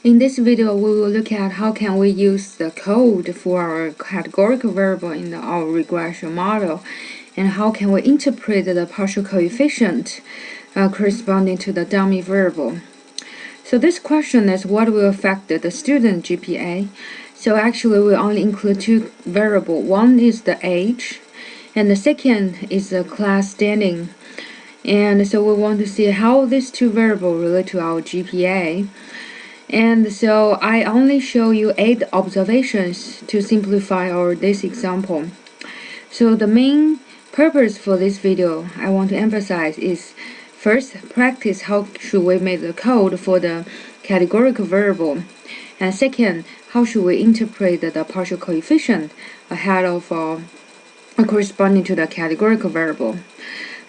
In this video, we will look at how can we use the code for our categorical variable in our regression model, and how can we interpret the partial coefficient corresponding to the dummy variable. So this question is what will affect the student GPA. So actually we only include two variables. One is the age, and the second is the class standing. And so we want to see how these two variables relate to our GPA. And so I only show you 8 observations to simplify this example. So the main purpose for this video I want to emphasize is, first, practice how should we make the code for the categorical variable, and second, how should we interpret the partial coefficient ahead of corresponding to the categorical variable.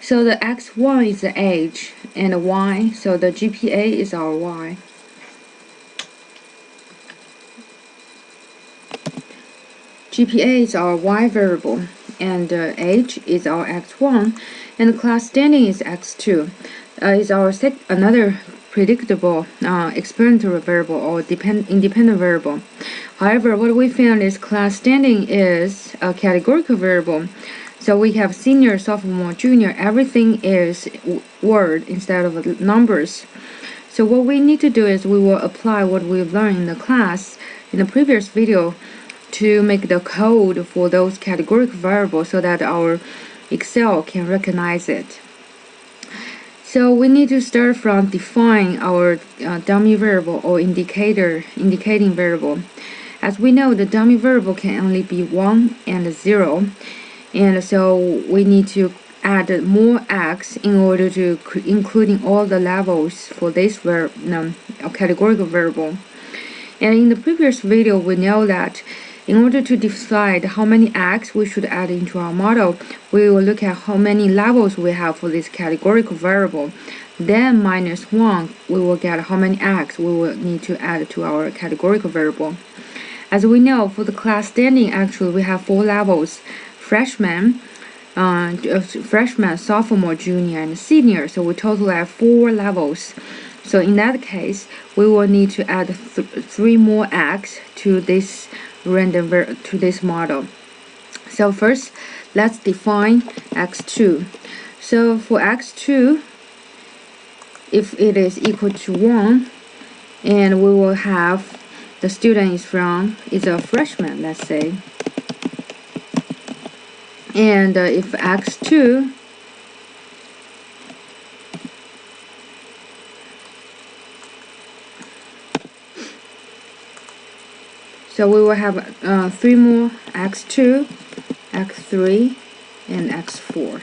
So the x1 is the age, and y, so the GPA is our y. GPA is our y variable, and age is our x1, and class standing is x2. Is our another predictable experimental variable or independent variable. However, what we found is class standing is a categorical variable. So we have senior, sophomore, junior. Everything is word instead of numbers. So what we need to do is we will apply what we've learned in the class in the previous video to make the code for those categorical variables so that our Excel can recognize it. So we need to start from define our dummy variable or indicating variable. As we know, the dummy variable can only be 1 and 0, and so we need to add more x in order to including all the levels for this categorical variable. And in the previous video, we know that in order to decide how many x we should add into our model, we will look at how many levels we have for this categorical variable. Then minus 1, we will get how many x we will need to add to our categorical variable. As we know, for the class standing, actually we have 4 levels: freshman, sophomore, junior, and senior. So we total have 4 levels. So in that case, we will need to add 3 more x to this to this model. So first, let's define x2. So for x2, if it is equal to 1, and we will have the student is a freshman, let's say, and if x2 so we will have 3 more x2, x3, and x4.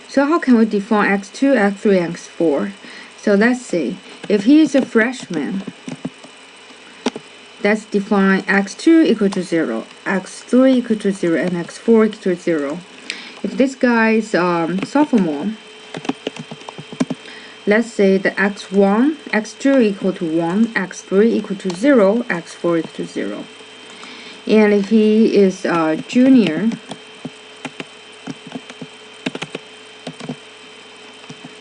So how can we define x2, x3, and x4? So let's see. If he is a freshman, let's define x2 equal to 0, x3 equal to 0, and x4 equal to 0. If this guy is sophomore, let's say the x1, x2 equal to 1, x3 equal to 0, x4 equal to 0. And if he is a junior,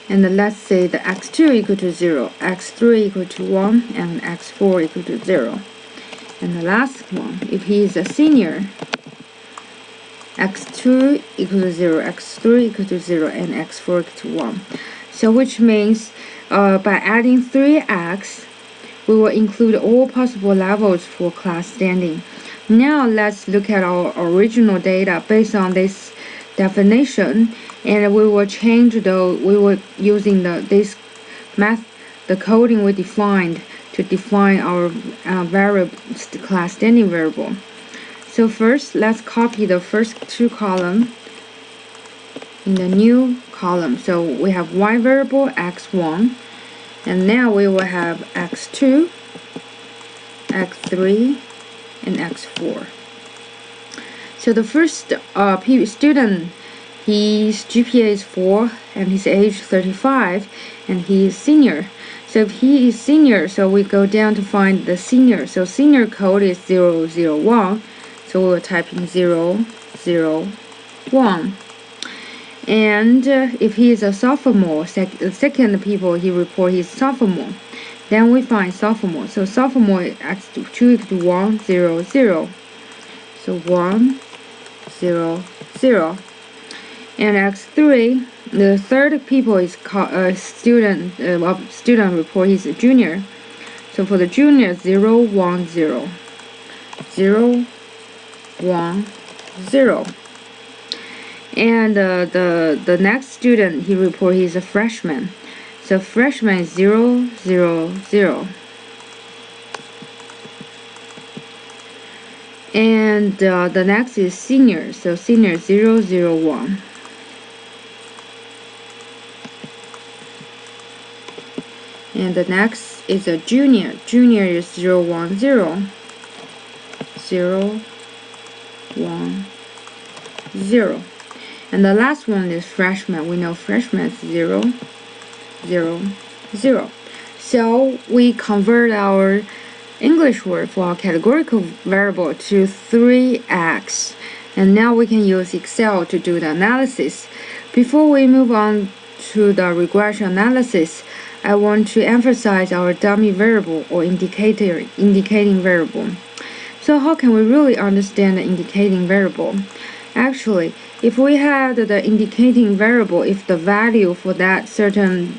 and let's say the x2 equal to 0, x3 equal to 1, and x4 equal to 0. And the last one, if he is a senior, x2 equal to 0, x3 equal to 0, and x4 equal to 1. So which means by adding 3x, we will include all possible levels for class standing. Now let's look at our original data based on this definition, and we will change we were using the coding we defined to define our variable class standing variable. So first, let's copy the first 2 columns in the new column. So we have y variable x1, and now we will have x2, x3, and x4. So the first student, his GPA is 4 and his age 35, and he is senior. So if he is senior, so we go down to find the senior. So senior code is 001. So we will type in 001. And if he is a sophomore, second people he report he's sophomore. Then we find sophomore. So sophomore is x2 equal to 1, 0, 0. So 1, 0, 0. And x3, the third people is called student. Student report is a junior. So for the junior, 0, 1, 0. 0, 1, 0. And the next student, he report he's a freshman. So freshman is 0, 0, 0. And the next is senior. So senior 0, 0, 1. And the next is a junior. Junior is 0, 1, 0. 0, 1, 0. And the last one is freshman. We know freshman is 0, 0, 0. So we convert our English word for our categorical variable to 3x. And now we can use Excel to do the analysis. Before we move on to the regression analysis, I want to emphasize our dummy variable or indicating variable. So how can we really understand the indicating variable? Actually, if we had the indicating variable, if the value for that certain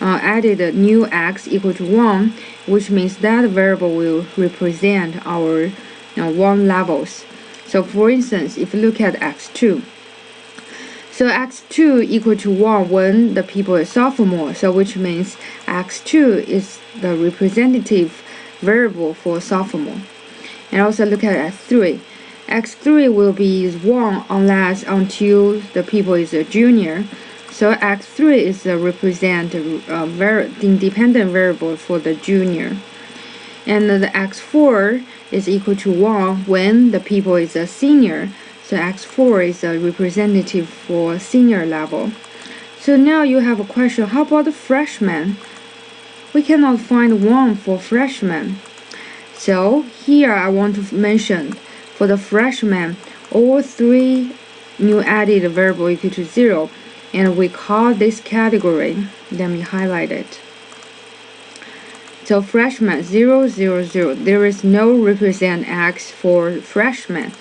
added new x equal to 1, which means that variable will represent our 1 levels. So for instance, if you look at x2, so x2 equal to 1 when the people is sophomore, so which means x2 is the representative variable for sophomore. And also look at x3. x3 will be 1 until the people is a junior. So x3 is the independent variable for the junior. And the x4 is equal to 1 when the people is a senior. So x4 is a representative for senior level. So now you have a question, how about the freshman? We cannot find 1 for freshman. So here I want to mention for the freshman, all 3 new added variable equal to 0. And we call this category, let me highlight it. So freshman 0, 0, 0. There is no represent x for freshman.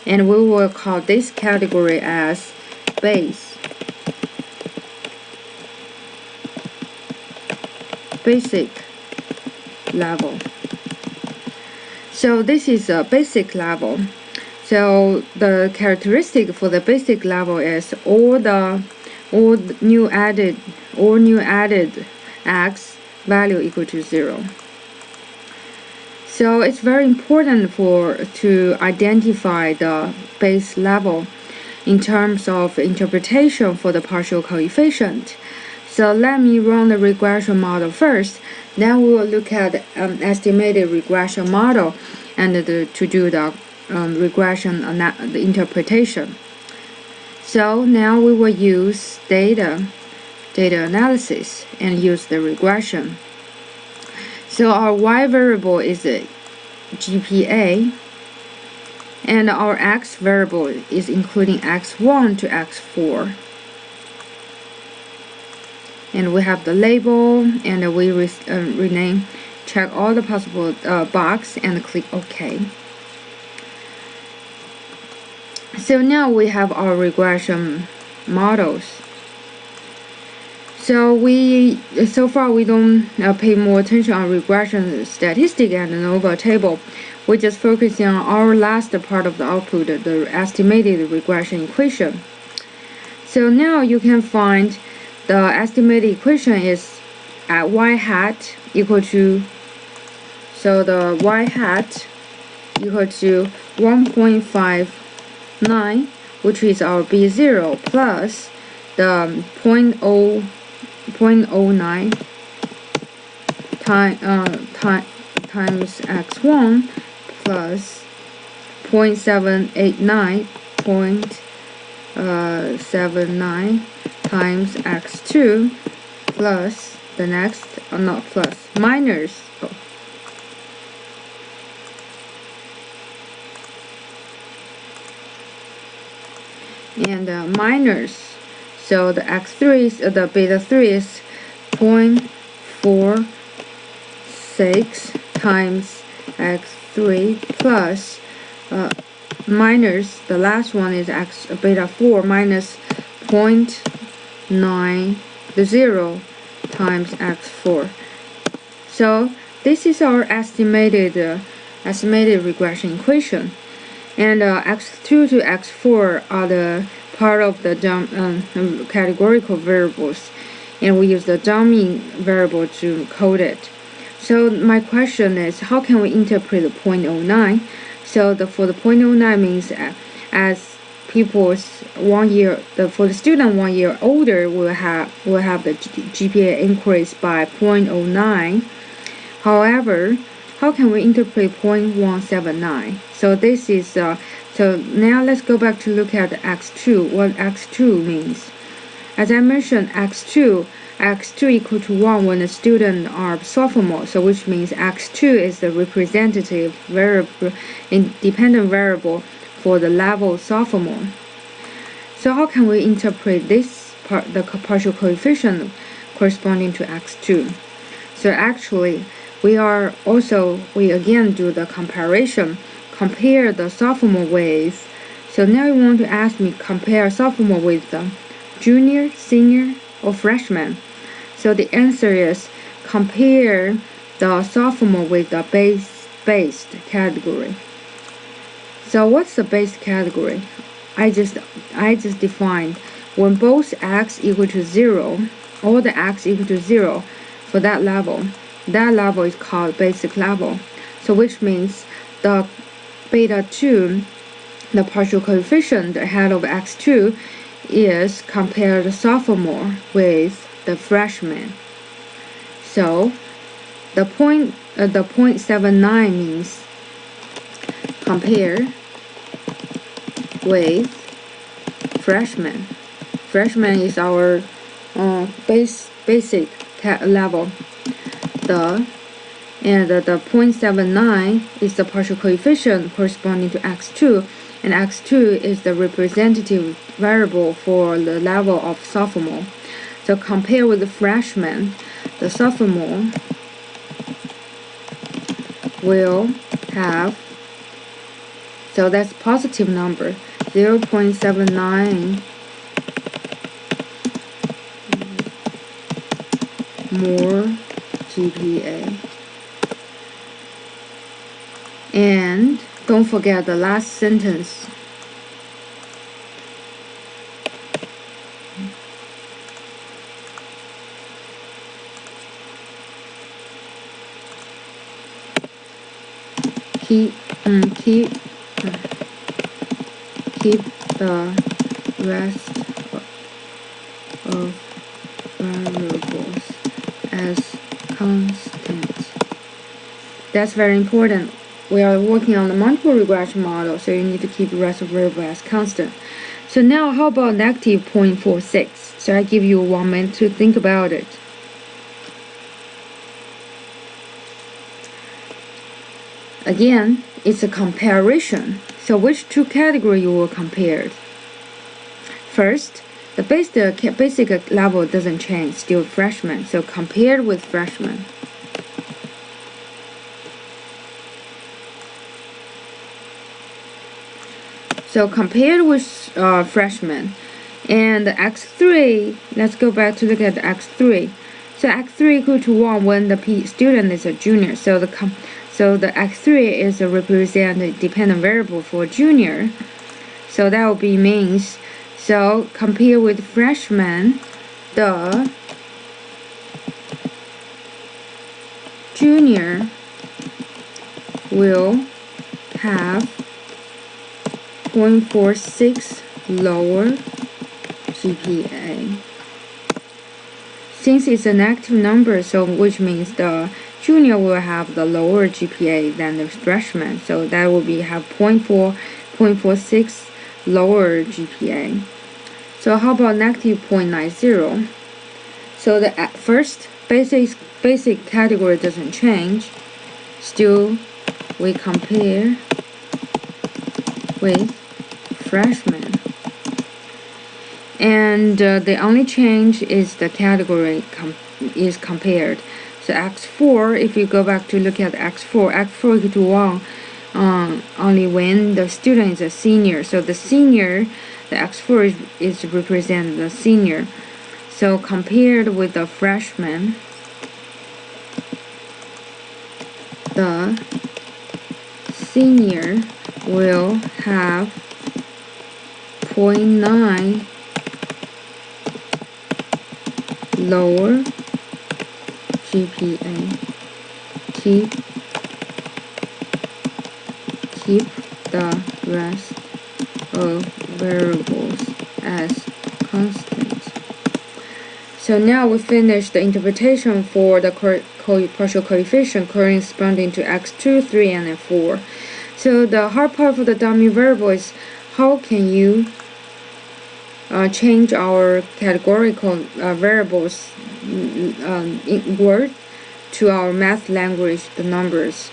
And we will call this category as basic level. So this is a basic level. So the characteristic for the basic level is all new added x value equal to 0. So it's very important to identify the base level in terms of interpretation for the partial coefficient. So let me run the regression model first. Then we will look at estimated regression model and to do the regression the interpretation. So now we will use data analysis and use the regression. So our y variable is a GPA, and our x variable is including x1 to x4. And we have the label, and we rename, check all the possible box, and click OK. So now we have our regression models. So far we don't pay more attention on regression statistic and ANOVA table. We just focus on our last part of the output, the estimated regression equation. So now you can find the estimated equation is at y hat equal to, so the y hat equal to 1.59, which is our B0, plus the 0.09 times x1 plus 0.79 times x2 plus the next, not plus, minus, and minus, so the x3 is, the beta 3 is 0.4 6 times x3 plus minus the last one is x beta 4 minus 0.90 times x4. So this is our estimated regression equation, and x2 to x4 are the part of the categorical variables, and we use the dummy variable to code it. So my question is, how can we interpret the 0.09? So for the 0.09 means as people's 1 year, for the student 1 year older will have the GPA increase by 0.09. However, how can we interpret 0.179? So this is so now let's go back to look at x2. What x2 means? As I mentioned, x2 equal to 1 when the student are sophomore. So which means x2 is the representative variable, independent variable for the level sophomore. So how can we interpret this part, the partial coefficient corresponding to x2? So actually, we again do the comparison. Compare the sophomore with. So now you want to ask me compare sophomore with the junior, senior, or freshman. So the answer is compare the sophomore with the based category. So what's the based category? I just defined when both x equal to 0, all the x equal to 0 for that level is called basic level. So which means the beta 2, the partial coefficient ahead of x2 is compare the sophomore with the freshman. So the 0.79 means compare with freshman. Freshman is our basic level. The 0.79 is the partial coefficient corresponding to x2, and x2 is the representative variable for the level of sophomore. So compare with the freshman, the sophomore will have, so that's positive number, 0.79 more GPA. And don't forget the last sentence. Keep the rest of variables as constant. That's very important. We are working on the multiple regression model, so you need to keep the rest of variables as constant. So now how about negative 0.46? So I give you 1 minute to think about it. Again, it's a comparison. So which two categories you will compare? First, the basic level doesn't change, still freshman. So compared with freshman. So compared with freshman, and the x3, let's go back to look at the x3. So x3 equal to 1 when the student is a junior. So the x3 is a representative dependent variable for junior. So that will be means. So compare with freshman, the junior will have 0.46 lower GPA. Since it's a negative number, so which means the junior will have the lower GPA than the freshman. So that will be have 0.46 lower GPA. So how about negative 0.90? So the first basic category doesn't change. Still, we compare with freshman, and the only change is the category is compared. So x4, if you go back to look at x4 equal to 1 only when the student is a senior. So the senior, the x4 is represent the senior. So compared with the freshman, the senior will have 0.9 lower GPA. Keep the rest of variables as constant. So now we finished the interpretation for the partial coefficient corresponding to x2, 3, and 4. So the hard part for the dummy variable is how can you change our categorical variables in Word to our math language, the numbers.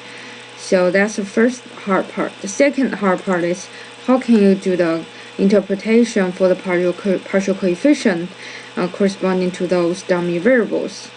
So that's the first hard part. The second hard part is how can you do the interpretation for the partial coefficient corresponding to those dummy variables.